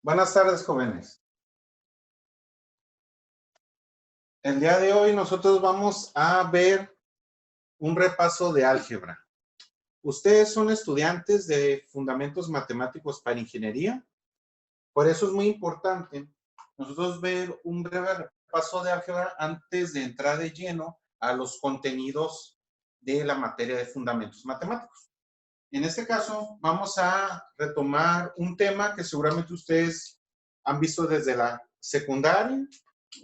Buenas tardes, jóvenes. El día de hoy nosotros vamos a ver un repaso de álgebra. Ustedes son estudiantes de Fundamentos Matemáticos para Ingeniería. Por eso es muy importante nosotros ver un breve repaso de álgebra antes de entrar de lleno a los contenidos de la materia de Fundamentos Matemáticos. En este caso, vamos a retomar un tema que seguramente ustedes han visto desde la secundaria,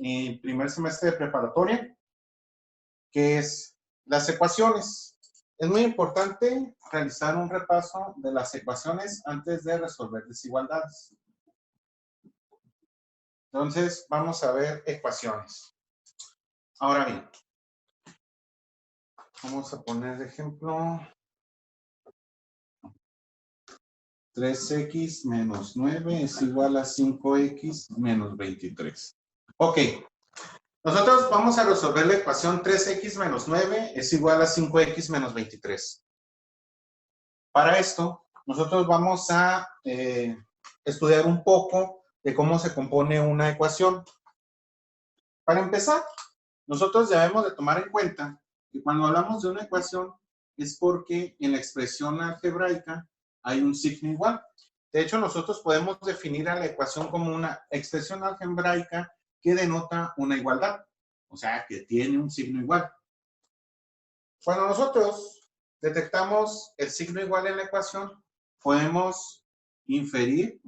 en primer semestre de preparatoria, que es las ecuaciones. Es muy importante realizar un repaso de las ecuaciones antes de resolver desigualdades. Entonces, vamos a ver ecuaciones. Ahora bien, vamos a poner de ejemplo 3x menos 9 es igual a 5x menos 23. Ok, nosotros vamos a resolver la ecuación 3x menos 9 es igual a 5x menos 23. Para esto, nosotros vamos a estudiar un poco de cómo se compone una ecuación. Para empezar, nosotros debemos de tomar en cuenta que cuando hablamos de una ecuación es porque en la expresión algebraica hay un signo igual. De hecho, nosotros podemos definir a la ecuación como una expresión algebraica que denota una igualdad, o sea, que tiene un signo igual. Cuando nosotros detectamos el signo igual en la ecuación, podemos inferir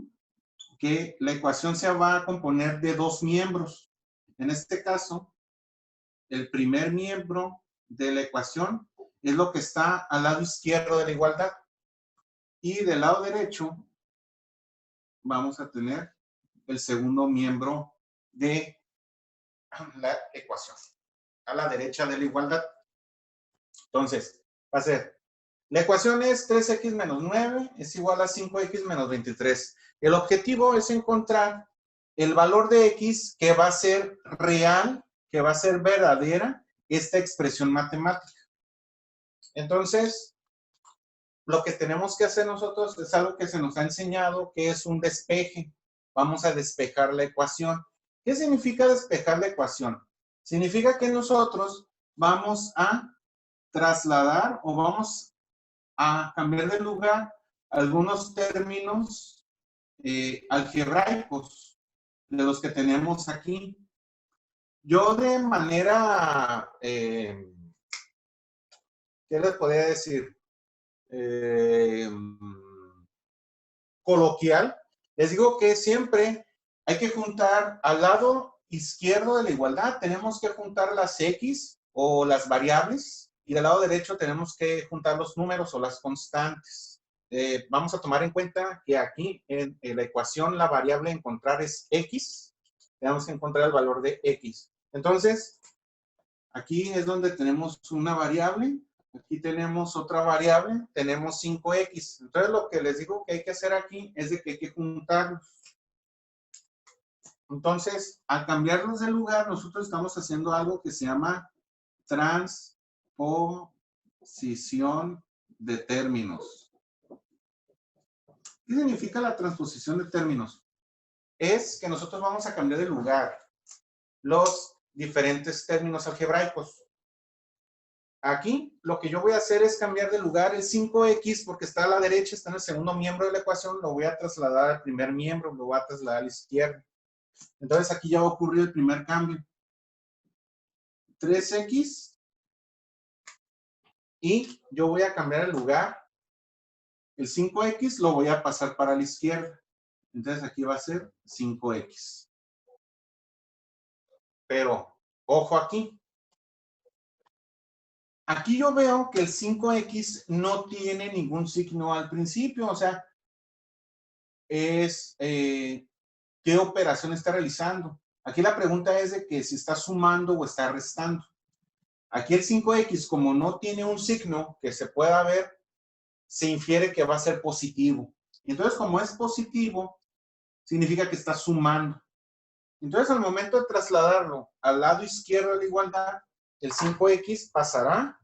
que la ecuación se va a componer de dos miembros. En este caso, el primer miembro de la ecuación es lo que está al lado izquierdo de la igualdad. Y del lado derecho vamos a tener el segundo miembro de la ecuación, a la derecha de la igualdad. Entonces, va a ser, la ecuación es 3x menos 9 es igual a 5x menos 23. El objetivo es encontrar el valor de x que va a ser real, que va a ser verdadera, esta expresión matemática. Entonces, lo que tenemos que hacer nosotros es algo que se nos ha enseñado, que es un despeje. Vamos a despejar la ecuación. ¿Qué significa despejar la ecuación? Significa que nosotros vamos a trasladar o vamos a cambiar de lugar algunos términos algebraicos de los que tenemos aquí. Yo de manera, ¿qué les podría decir? Coloquial, les digo que siempre hay que juntar al lado izquierdo de la igualdad, tenemos que juntar las x o las variables y del lado derecho tenemos que juntar los números o las constantes. Vamos a tomar en cuenta que aquí en la ecuación la variable a encontrar es x, tenemos que encontrar el valor de x. Entonces, aquí es donde tenemos una variable. Aquí tenemos otra variable, tenemos 5x. Entonces, lo que les digo que hay que hacer aquí es de que hay que juntarlos. Entonces, al cambiarlos de lugar, nosotros estamos haciendo algo que se llama transposición de términos. ¿Qué significa la transposición de términos? Es que nosotros vamos a cambiar de lugar los diferentes términos algebraicos. Aquí lo que yo voy a hacer es cambiar de lugar el 5x porque está a la derecha, está en el segundo miembro de la ecuación, lo voy a trasladar al primer miembro, lo voy a trasladar a la izquierda. Entonces aquí ya va a ocurrir el primer cambio. 3x y yo voy a cambiar el lugar. El 5x lo voy a pasar para la izquierda. Entonces aquí va a ser 5x. Pero, ojo aquí. Aquí yo veo que el 5x no tiene ningún signo al principio, o sea, es qué operación está realizando. Aquí la pregunta es de que si está sumando o está restando. Aquí el 5x, como no tiene un signo que se pueda ver, se infiere que va a ser positivo. Entonces, como es positivo, significa que está sumando. Entonces, al momento de trasladarlo al lado izquierdo de la igualdad, el 5x pasará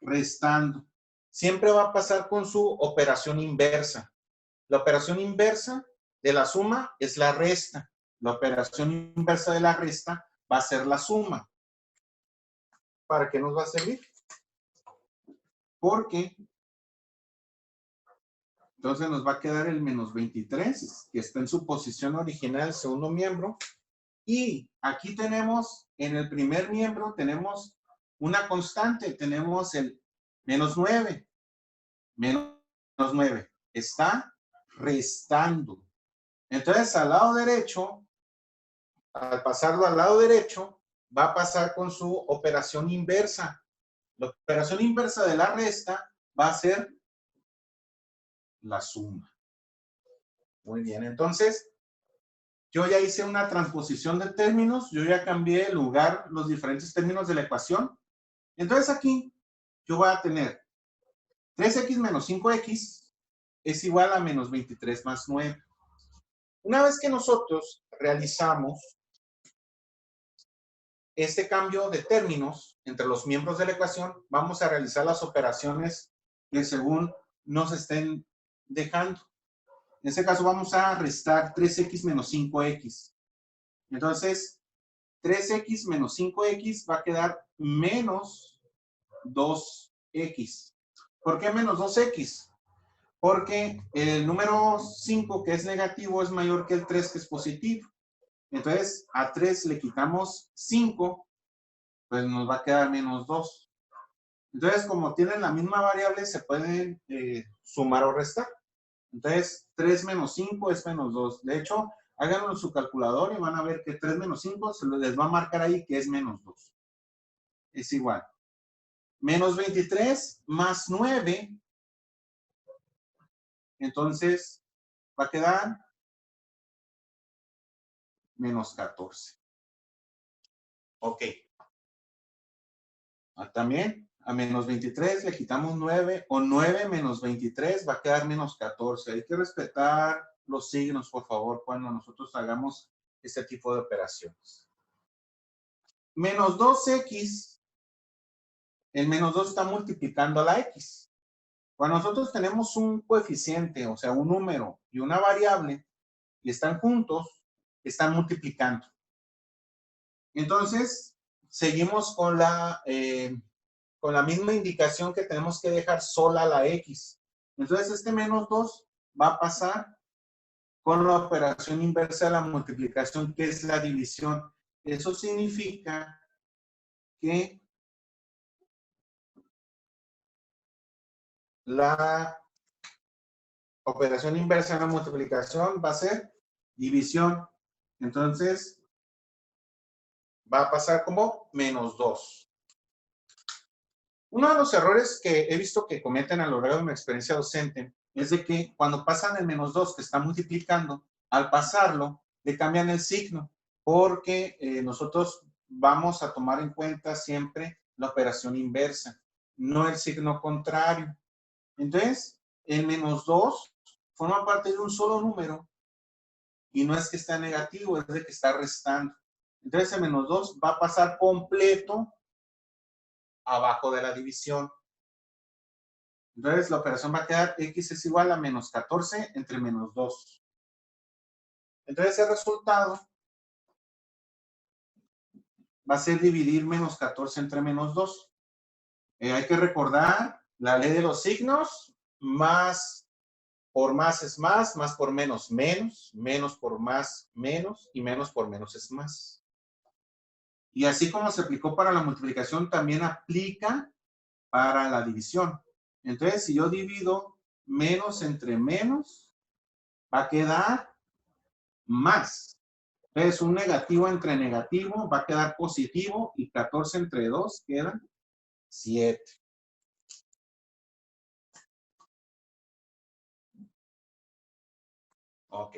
restando. Siempre va a pasar con su operación inversa. La operación inversa de la suma es la resta. La operación inversa de la resta va a ser la suma. ¿Para qué nos va a servir? Porque entonces nos va a quedar el menos 23, que está en su posición original, el segundo miembro. Y aquí tenemos, en el primer miembro, tenemos una constante, tenemos el menos 9. Menos 9. Está restando. Entonces, al lado derecho, al pasarlo al lado derecho, va a pasar con su operación inversa. La operación inversa de la resta va a ser la suma. Muy bien, entonces, yo ya hice una transposición de términos, yo ya cambié el lugar, los diferentes términos de la ecuación. Entonces aquí, yo voy a tener 3x menos 5x es igual a menos 23 más 9. Una vez que nosotros realizamos este cambio de términos entre los miembros de la ecuación, vamos a realizar las operaciones que según nos estén dejando. En este caso vamos a restar 3x menos 5x. Entonces, 3x menos 5x va a quedar menos 2x. ¿Por qué menos 2x? Porque el número 5, que es negativo, es mayor que el 3, que es positivo. Entonces, a 3 le quitamos 5, pues nos va a quedar menos 2. Entonces, como tienen la misma variable, se pueden sumar o restar. Entonces, 3 menos 5 es menos 2. De hecho, háganlo en su calculador y van a ver que 3 menos 5 se les va a marcar ahí que es menos 2. Es igual. Menos 23 más 9. Entonces, va a quedar menos 14. Ok. También a menos 23 le quitamos 9, o 9 menos 23 va a quedar menos 14. Hay que respetar los signos, por favor, cuando nosotros hagamos este tipo de operaciones. Menos 2x, el menos 2 está multiplicando a la x. Cuando nosotros tenemos un coeficiente, o sea, un número y una variable, y están juntos, están multiplicando. Entonces, seguimos con la misma indicación que tenemos que dejar sola la x. Entonces, este menos 2 va a pasar con la operación inversa de la multiplicación, que es la división. Eso significa que la operación inversa de la multiplicación va a ser división. Entonces, va a pasar como menos 2. Uno de los errores que he visto que cometen a lo largo de mi experiencia docente es de que cuando pasan el menos 2 que está multiplicando, al pasarlo, le cambian el signo, porque nosotros vamos a tomar en cuenta siempre la operación inversa, no el signo contrario. Entonces, el menos 2 forma parte de un solo número y no es que está negativo, es de que está restando. Entonces, el menos 2 va a pasar completo abajo de la división. Entonces, la operación va a quedar x es igual a menos 14 entre menos 2. Entonces, el resultado va a ser dividir menos 14 entre menos 2. Hay que recordar la ley de los signos. Más por más es más por menos, menos por más, menos, y menos por menos es más. Y así como se aplicó para la multiplicación, también aplica para la división. Entonces, si yo divido menos entre menos, va a quedar más. Entonces, un negativo entre negativo va a quedar positivo y 14 entre 2 queda 7. Ok.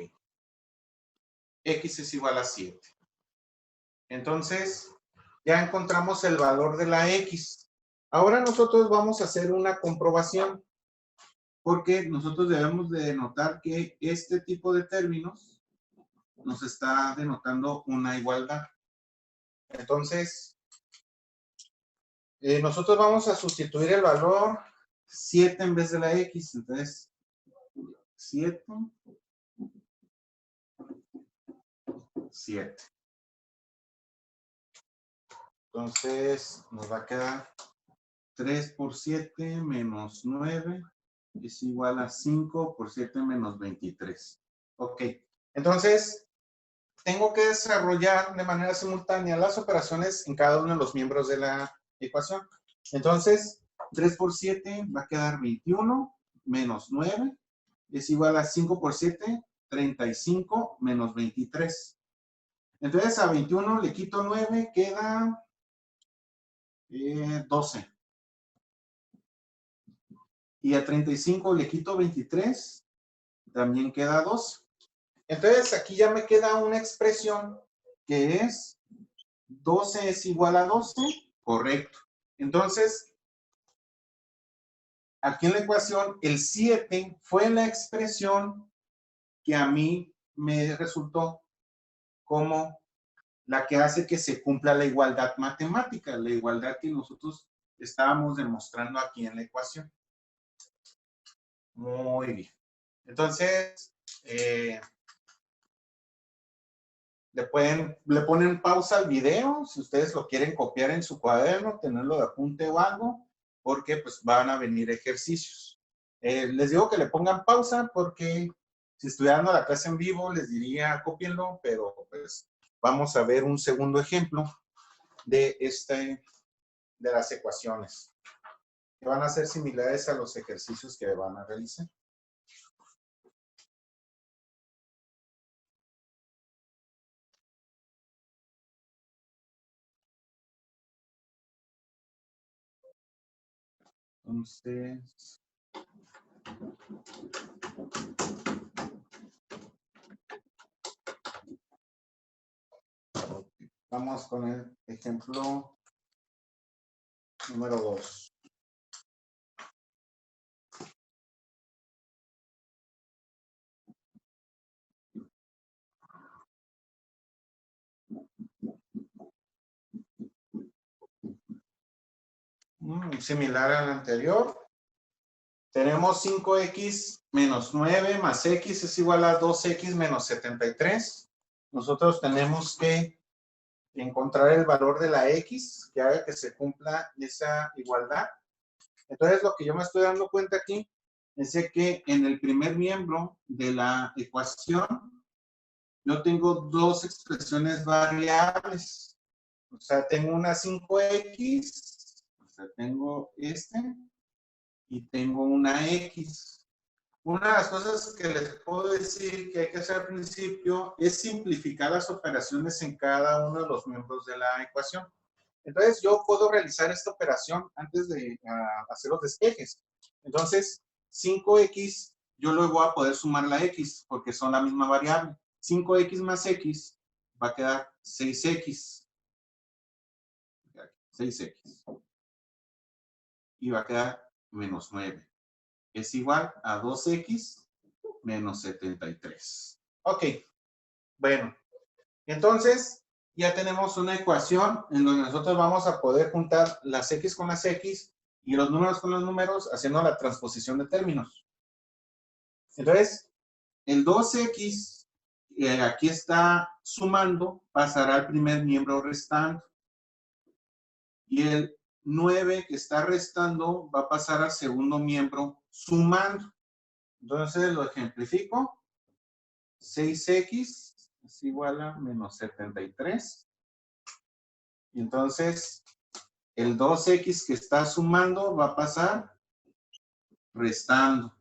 X es igual a 7. Entonces, ya encontramos el valor de la X. Ahora nosotros vamos a hacer una comprobación, porque nosotros debemos de denotar que este tipo de términos nos está denotando una igualdad. Entonces, nosotros vamos a sustituir el valor 7 en vez de la X. Entonces, 7 7. Entonces, nos va a quedar 3 por 7 menos 9 es igual a 5 por 7 menos 23. Ok. Entonces, tengo que desarrollar de manera simultánea las operaciones en cada uno de los miembros de la ecuación. Entonces, 3 por 7 va a quedar 21 menos 9 es igual a 5 por 7, 35 menos 23. Entonces, a 21 le quito 9, queda 12. Y a 35 le quito 23, también queda 12. Entonces, aquí ya me queda una expresión que es 12 es igual a 12, correcto. Entonces, aquí en la ecuación, el 7 fue la expresión que a mí me resultó como la que hace que se cumpla la igualdad matemática, la igualdad que nosotros estábamos demostrando aquí en la ecuación. Muy bien. Entonces, le ponen pausa al video si ustedes lo quieren copiar en su cuaderno, tenerlo de apunte o algo, porque pues van a venir ejercicios. Les digo que le pongan pausa porque si estuvieran la clase en vivo les diría cópienlo, pero pues vamos a ver un segundo ejemplo de las ecuaciones que van a ser similares a los ejercicios que van a realizar. Entonces, vamos con el ejemplo número 2. Similar al anterior. Tenemos 5x menos 9 más x es igual a 2x menos 73. Nosotros tenemos que encontrar el valor de la x que haga que se cumpla esa igualdad. Entonces, lo que yo me estoy dando cuenta aquí es que en el primer miembro de la ecuación yo tengo dos expresiones variables. O sea, tengo una 5x, o sea, tengo y tengo una x. Una de las cosas que les puedo decir que hay que hacer al principio es simplificar las operaciones en cada uno de los miembros de la ecuación. Entonces, yo puedo realizar esta operación antes de hacer los despejes. Entonces, 5x, yo luego voy a poder sumar la x, porque son la misma variable. 5x más x va a quedar 6x. 6x. Y va a quedar menos 9. Es igual a 2x menos 73. Ok. Bueno, entonces ya tenemos una ecuación en donde nosotros vamos a poder juntar las x con las x y los números con los números haciendo la transposición de términos. Entonces, el 2x, aquí está sumando, pasará al primer miembro restando. Y el 9 que está restando va a pasar al segundo miembro sumando. Entonces, lo ejemplifico. 6x es igual a menos 73. Y entonces, el 2x que está sumando va a pasar restando.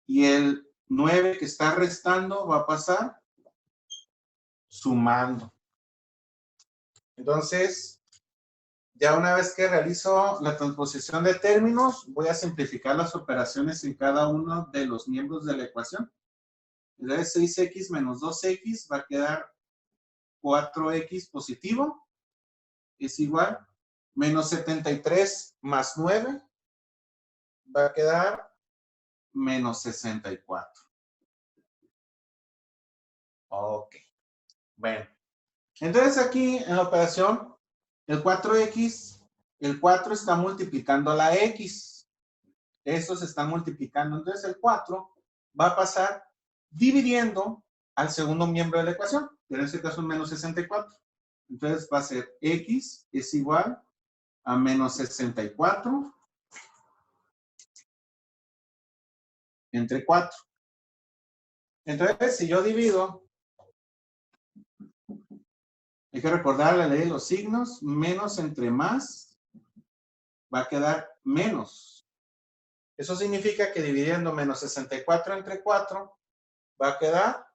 Y el 9 que está restando va a pasar sumando. Entonces, ya una vez que realizo la transposición de términos, voy a simplificar las operaciones en cada uno de los miembros de la ecuación. Entonces, 6x menos 2x va a quedar 4x positivo. Es igual. Menos 73 más 9 va a quedar menos 64. Ok. Bueno. Entonces aquí en la operación, el 4x, el 4 está multiplicando a la x. Estos se están multiplicando. Entonces el 4 va a pasar dividiendo al segundo miembro de la ecuación, que en este caso es menos 64. Entonces va a ser x es igual a menos 64 entre 4. Entonces, si yo divido, hay que recordar la ley de los signos, menos entre más, va a quedar menos. Eso significa que dividiendo menos 64 entre 4, va a quedar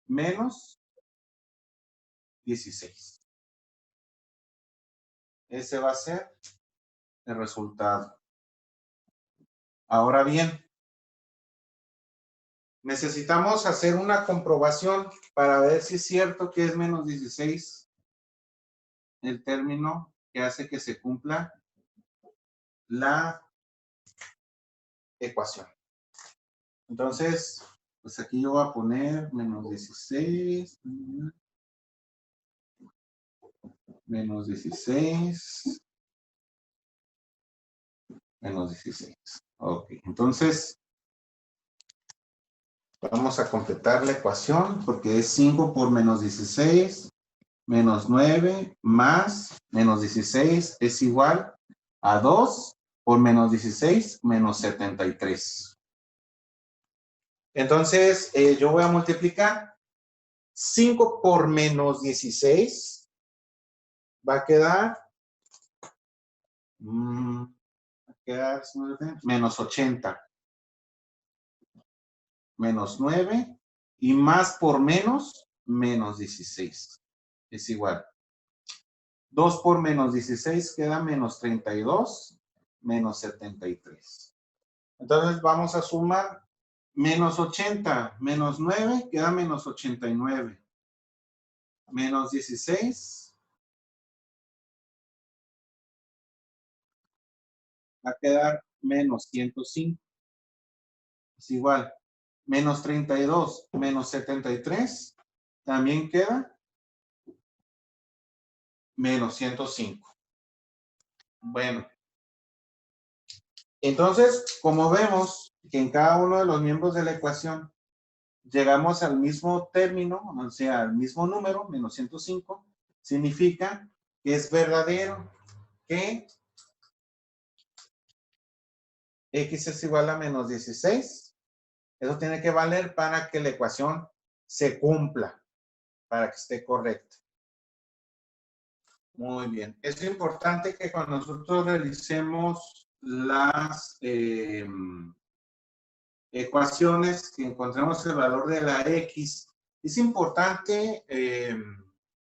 menos 16. Ese va a ser el resultado. Ahora bien, necesitamos hacer una comprobación para ver si es cierto que es menos 16 el término que hace que se cumpla la ecuación. Entonces, pues aquí yo voy a poner menos 16, menos 16, menos 16. Ok, entonces vamos a completar la ecuación porque es 5 por menos 16 menos 9 más menos 16 es igual a 2 por menos 16 menos 73. Entonces, yo voy a multiplicar 5 por menos 16 va a quedar, menos 80, menos 9 y más por menos 16 es igual. 2 por menos 16 queda menos 32, menos 73. Entonces vamos a sumar menos 80, menos 9 queda menos 89, menos 16 va a quedar menos 105, es igual. Menos 32, menos 73 también queda menos 105. Bueno, entonces, como vemos que en cada uno de los miembros de la ecuación llegamos al mismo término, o sea, al mismo número, menos 105, significa que es verdadero que x es igual a menos 16. Eso tiene que valer para que la ecuación se cumpla, para que esté correcta. Muy bien. Es importante que cuando nosotros realicemos las ecuaciones que encontremos el valor de la x, es importante,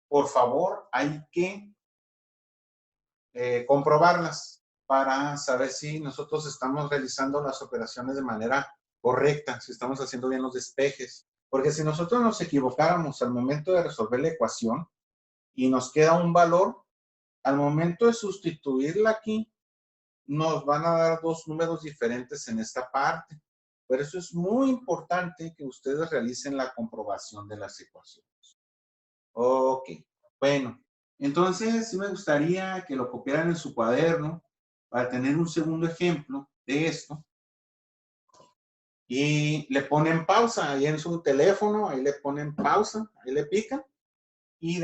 por favor, hay que comprobarlas para saber si nosotros estamos realizando las operaciones de manera correcta, si estamos haciendo bien los despejes. Porque si nosotros nos equivocáramos al momento de resolver la ecuación y nos queda un valor, al momento de sustituirla aquí, nos van a dar dos números diferentes en esta parte. Por eso es muy importante que ustedes realicen la comprobación de las ecuaciones. Ok, bueno, entonces sí me gustaría que lo copiaran en su cuaderno para tener un segundo ejemplo de esto. Y le ponen pausa ahí en su teléfono, ahí le ponen pausa, ahí le pican y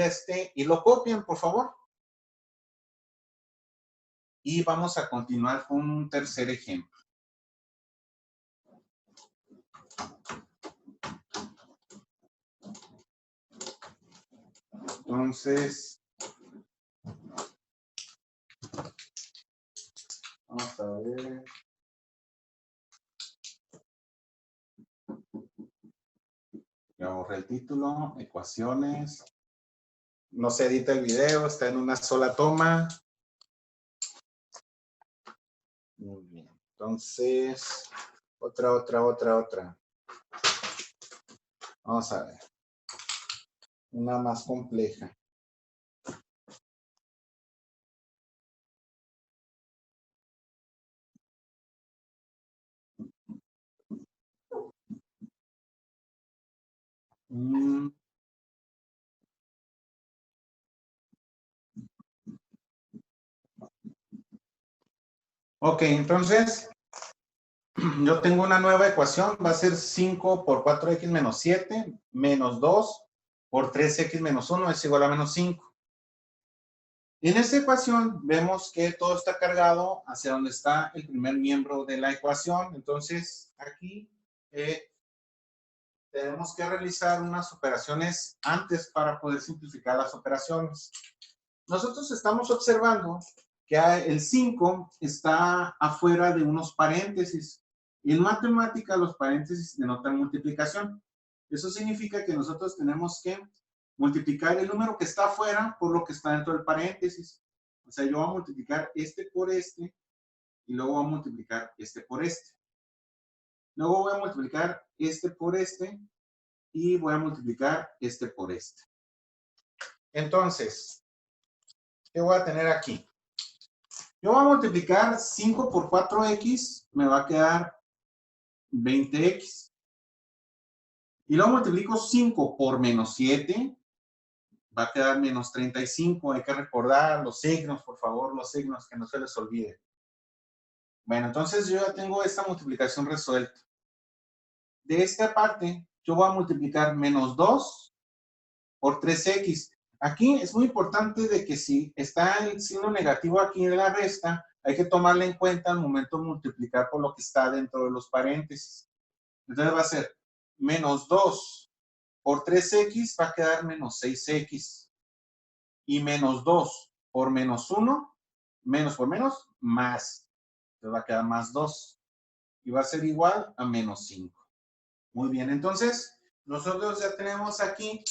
lo copian, por favor. Y vamos a continuar con un tercer ejemplo. Entonces, vamos a ver. Ya borré el título, ecuaciones. No se edita el video, está en una sola toma. Muy bien. Entonces, otra. Vamos a ver. Una más compleja. Ok, entonces, yo tengo una nueva ecuación, va a ser 5 por 4x menos 7, menos 2 por 3x menos 1 es igual a menos 5. En esta ecuación vemos que todo está cargado hacia donde está el primer miembro de la ecuación. Entonces, aquí tenemos que realizar unas operaciones antes para poder simplificar las operaciones. Nosotros estamos observando que el 5 está afuera de unos paréntesis. Y en matemática los paréntesis denotan multiplicación. Eso significa que nosotros tenemos que multiplicar el número que está afuera por lo que está dentro del paréntesis. O sea, yo voy a multiplicar este por este y luego voy a multiplicar este por este. Luego voy a multiplicar este por este y voy a multiplicar este por este. Entonces, ¿qué voy a tener aquí? Yo voy a multiplicar 5 por 4x, me va a quedar 20x. Y luego multiplico 5 por menos 7, va a quedar menos 35. Hay que recordar los signos, por favor, los signos, que no se les olvide. Bueno, entonces yo ya tengo esta multiplicación resuelta. De esta parte, yo voy a multiplicar menos 2 por 3x. Aquí es muy importante de que si está el signo negativo aquí en la resta, hay que tomarle en cuenta al momento de multiplicar por lo que está dentro de los paréntesis. Entonces va a ser menos 2 por 3x va a quedar menos 6x. Y menos 2 por menos 1, menos por menos, más. Entonces va a quedar más 2. Y va a ser igual a menos 5. Muy bien, entonces nosotros ya tenemos aquí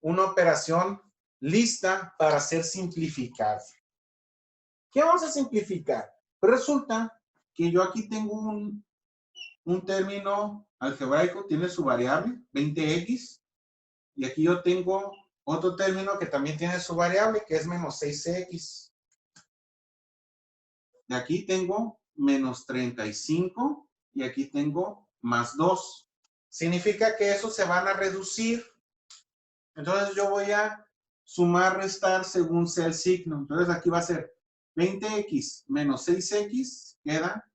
una operación lista para ser simplificada. ¿Qué vamos a simplificar? Pues resulta que yo aquí tengo un término algebraico, tiene su variable, 20x, y aquí yo tengo otro término que también tiene su variable, que es menos 6x. De aquí tengo menos 35 y aquí tengo más 2. Significa que esos se van a reducir. Entonces yo voy a sumar, restar según sea el signo. Entonces aquí va a ser 20x menos 6x, queda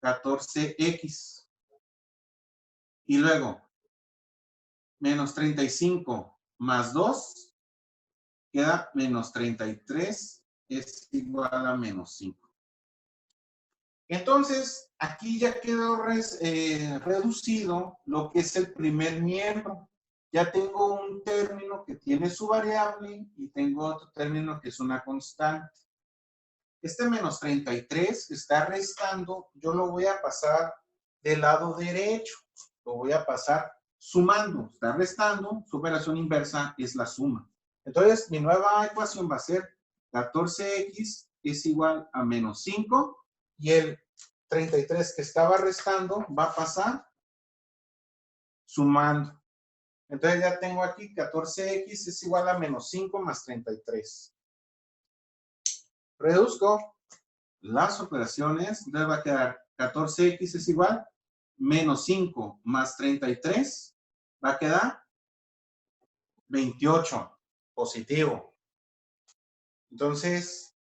14x. Y luego, menos 35 más 2, queda menos 33, es igual a menos 5. Entonces, aquí ya quedó reducido lo que es el primer miembro. Ya tengo un término que tiene su variable y tengo otro término que es una constante. Este menos 33 que está restando, yo lo voy a pasar del lado derecho. Lo voy a pasar sumando. Está restando, su operación inversa es la suma. Entonces, mi nueva ecuación va a ser 14x es igual a menos 5 y el 33 que estaba restando va a pasar sumando. Entonces ya tengo aquí 14x es igual a menos 5 más 33. Reduzco las operaciones, entonces va a quedar 14x es igual menos 5 más 33, va a quedar 28, positivo. Entonces,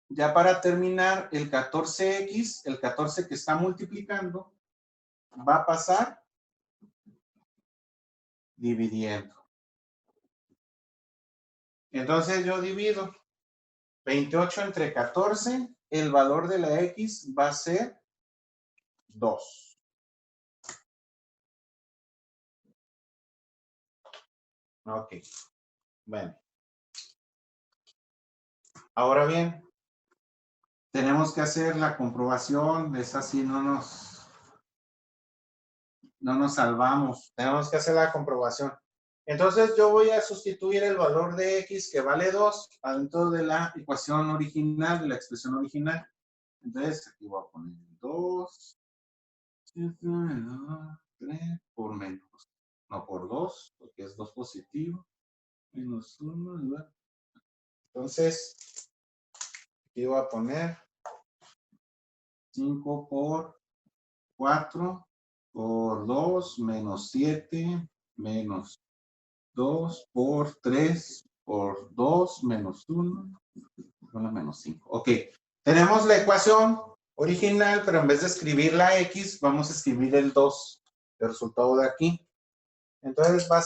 ya para terminar, el 14x, el 14 que está multiplicando, va a pasar dividiendo. Entonces yo divido 28 entre 14, el valor de la x va a ser 2. Ok, bueno. Ahora bien, tenemos que hacer la comprobación, es así, no nos salvamos. Tenemos que hacer la comprobación. Entonces yo voy a sustituir el valor de x que vale 2 adentro de la ecuación original, de la expresión original. Entonces aquí voy a poner 2, 3 por menos. No por 2, porque es 2 positivo. Menos 1. Entonces aquí voy a poner 5 por 4 por 2 menos 7 menos 2 por 3 por 2 menos 1 menos 5. Ok, tenemos la ecuación original, pero en vez de escribir la X, vamos a escribir el 2, el resultado de aquí. Entonces va a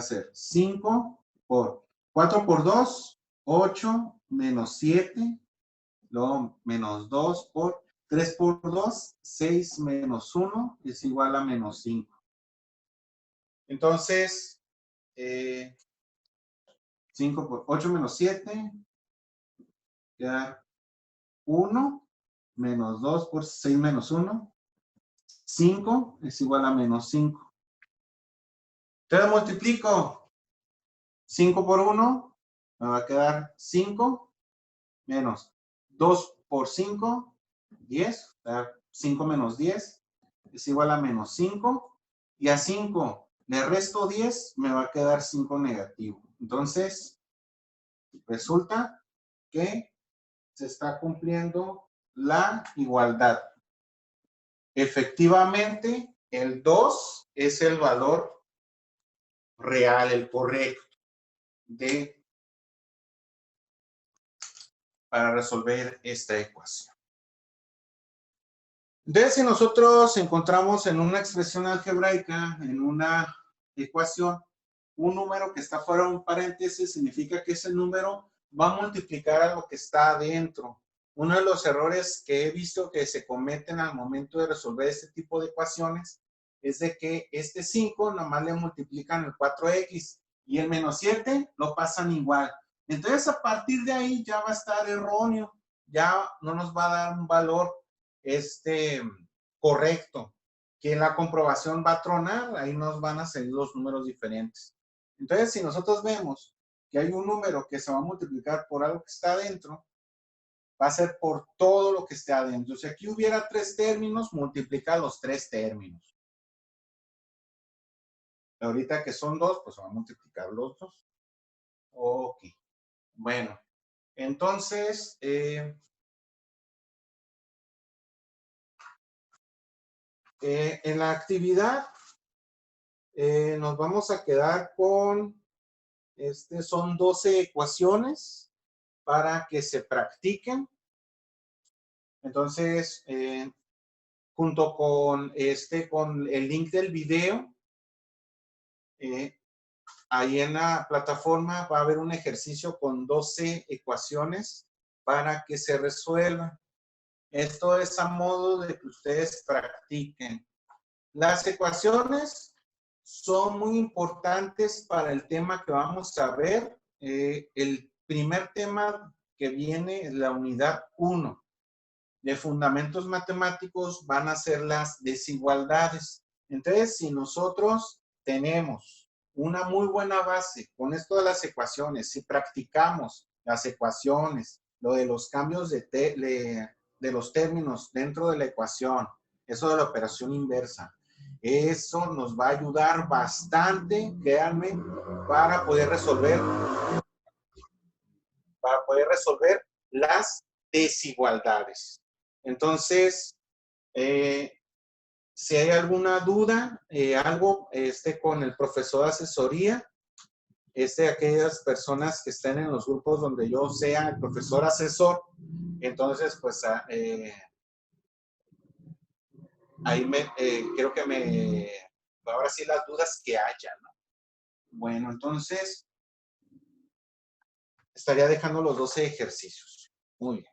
ser 5 por 4 por 2, 8 menos 7, luego menos 2 por 3 por 2, 6 menos 1 es igual a menos 5. Entonces, 5 por 8 menos 7, queda 1, menos 2 por 6 menos 1, 5 es igual a menos 5. Entonces multiplico 5 por 1, me va a quedar 5, menos 2 por 5, 10, 5 menos 10 es igual a menos 5, y a 5 le resto 10, me va a quedar 5 negativo. Entonces, resulta que se está cumpliendo la igualdad. Efectivamente, el 2 es el valor real, el correcto para resolver esta ecuación. Entonces, si nosotros encontramos en una expresión algebraica, en una ecuación, un número que está fuera de un paréntesis, significa que ese número va a multiplicar a lo que está adentro. Uno de los errores que he visto que se cometen al momento de resolver este tipo de ecuaciones es de que este 5 nomás le multiplican el 4x y el menos 7 lo pasan igual. Entonces, a partir de ahí ya va a estar erróneo, ya no nos va a dar un valor correcto, que la comprobación va a tronar, ahí nos van a salir los números diferentes. Entonces, si nosotros vemos que hay un número que se va a multiplicar por algo que está adentro, va a ser por todo lo que esté adentro. Si aquí hubiera 3 términos, multiplica los 3 términos. Ahorita que son 2, pues se va a multiplicar los 2. Ok. Bueno, entonces, en la actividad nos vamos a quedar con, son 12 ecuaciones para que se practiquen. Entonces, junto con el link del video, ahí en la plataforma va a haber un ejercicio con 12 ecuaciones para que se resuelvan. Esto es a modo de que ustedes practiquen. Las ecuaciones son muy importantes para el tema que vamos a ver. El primer tema que viene es la unidad 1 de fundamentos matemáticos, van a ser las desigualdades. Entonces, si nosotros tenemos una muy buena base con esto de las ecuaciones, si practicamos las ecuaciones, lo de los cambios de los términos dentro de la ecuación, eso de la operación inversa, eso nos va a ayudar bastante, créanme, para poder resolver las desigualdades. Entonces, si hay alguna duda, algo con el profesor de asesoría, aquellas personas que estén en los grupos donde yo sea el profesor asesor, entonces, pues, ahí quiero que ahora sí las dudas que haya, ¿no? Bueno, entonces, estaría dejando los 12 ejercicios. Muy bien.